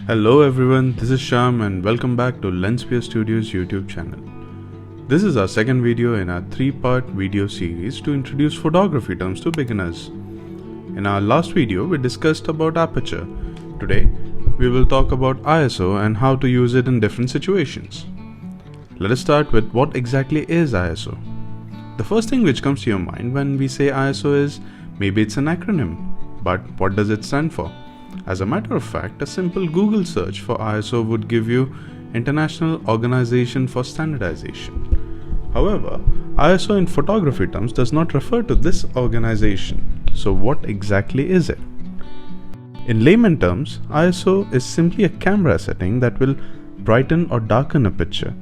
Hello everyone, this is Shyam and welcome back to Lensphere Studios YouTube channel. This is our second video in our 3-part video series to introduce photography terms to beginners. In our last video, we discussed about aperture. Today, we will talk about ISO and how to use it in different situations. Let us start with what exactly is ISO. The first thing which comes to your mind when we say ISO is, maybe it's an acronym, but what does it stand for? As a matter of fact, a simple Google search for ISO would give you International Organization for Standardization. However, ISO in photography terms does not refer to this organization. So what exactly is it? In layman terms, ISO is simply a camera setting that will brighten or darken a picture.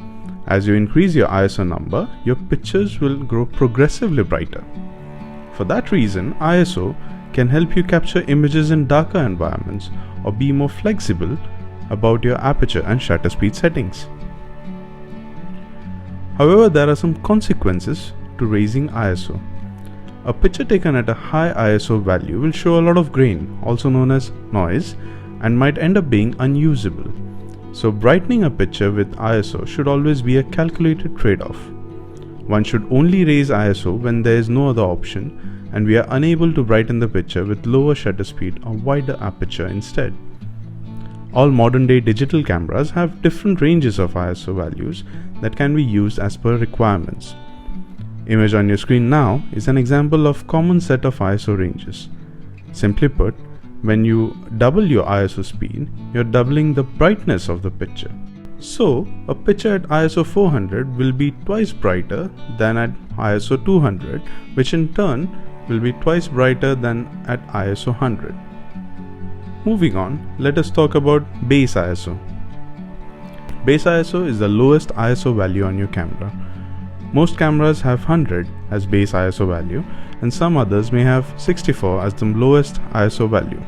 As you increase your ISO number, your pictures will grow progressively brighter. For that reason, ISO can help you capture images in darker environments or be more flexible about your aperture and shutter speed settings. However, there are some consequences to raising ISO. A picture taken at a high ISO value will show a lot of grain, also known as noise, and might end up being unusable. So brightening a picture with ISO should always be a calculated trade-off. One should only raise ISO when there is no other option and we are unable to brighten the picture with lower shutter speed or wider aperture instead. All modern day digital cameras have different ranges of ISO values that can be used as per requirements. Image on your screen now is an example of common set of ISO ranges. Simply put, when you double your ISO speed, you're doubling the brightness of the picture. So, a picture at ISO 400 will be twice brighter than at ISO 200, which in turn will be twice brighter than at ISO 100. Moving on, let us talk about base ISO. Base ISO is the lowest ISO value on your camera. Most cameras have 100 as base ISO value, and some others may have 64 as the lowest ISO value.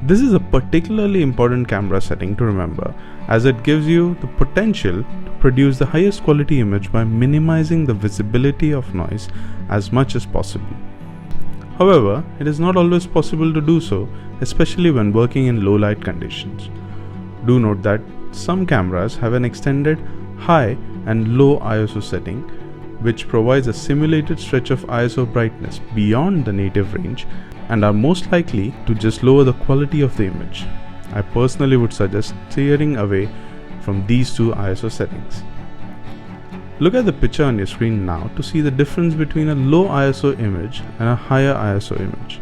This is a particularly important camera setting to remember, as it gives you the potential to produce the highest quality image by minimizing the visibility of noise as much as possible. However, it is not always possible to do so, especially when working in low light conditions. Do note that some cameras have an extended high and low ISO setting, which provides a simulated stretch of ISO brightness beyond the native range and are most likely to just lower the quality of the image. I personally would suggest steering away from these two ISO settings. Look at the picture on your screen now to see the difference between a low ISO image and a higher ISO image.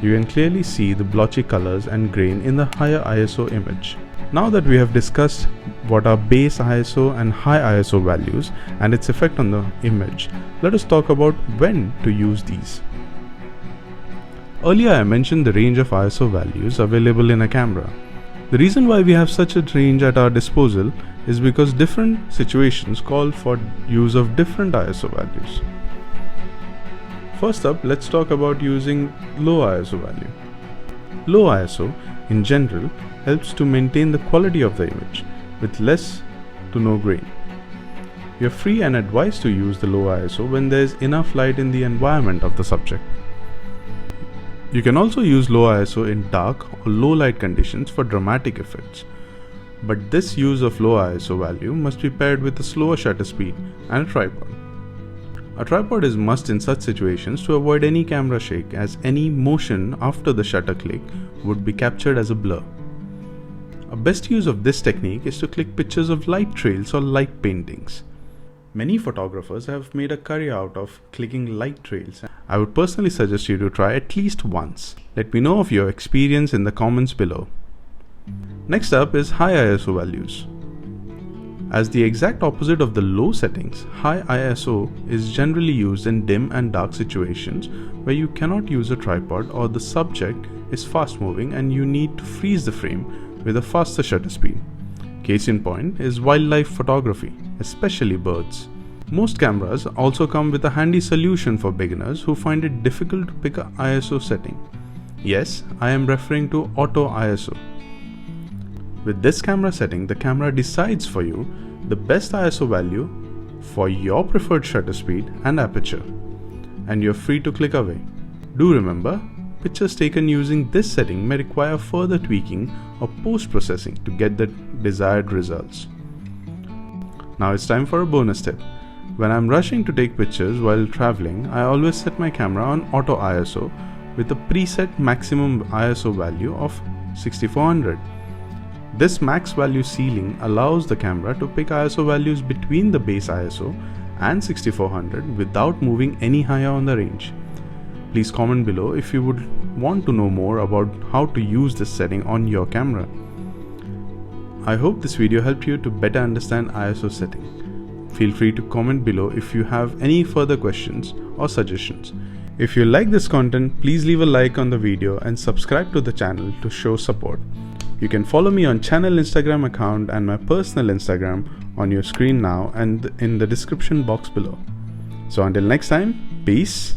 You can clearly see the blotchy colors and grain in the higher ISO image. Now that we have discussed what are base ISO and high ISO values and its effect on the image, let us talk about when to use these. Earlier I mentioned the range of ISO values available in a camera. The reason why we have such a range at our disposal is because different situations call for use of different ISO values. First up, let's talk about using low ISO value. Low ISO, in general, helps to maintain the quality of the image with less to no grain. You're free and advised to use the low ISO when there is enough light in the environment of the subject. You can also use low ISO in dark or low light conditions for dramatic effects. But this use of low ISO value must be paired with a slower shutter speed and a tripod. A tripod is must in such situations to avoid any camera shake, as any motion after the shutter click would be captured as a blur. A best use of this technique is to click pictures of light trails or light paintings. Many photographers have made a career out of clicking light trails. I would personally suggest you to try at least once. Let me know of your experience in the comments below. Next up is high ISO values. As the exact opposite of the low settings, high ISO is generally used in dim and dark situations where you cannot use a tripod or the subject is fast moving and you need to freeze the frame with a faster shutter speed. Case in point is wildlife photography, especially birds. Most cameras also come with a handy solution for beginners who find it difficult to pick an ISO setting. Yes, I am referring to auto ISO. With this camera setting, the camera decides for you the best ISO value for your preferred shutter speed and aperture, and you're free to click away. Do remember, pictures taken using this setting may require further tweaking or post-processing to get the desired results. Now it's time for a bonus tip. When I'm rushing to take pictures while traveling, I always set my camera on auto ISO with a preset maximum ISO value of 6400. This max value ceiling allows the camera to pick ISO values between the base ISO and 6400 without moving any higher on the range. Please comment below if you would want to know more about how to use this setting on your camera. I hope this video helped you to better understand ISO setting. Feel free to comment below if you have any further questions or suggestions. If you like this content, please leave a like on the video and subscribe to the channel to show support. You can follow me on channel Instagram account and my personal Instagram on your screen now and in the description box below. So until next time, peace.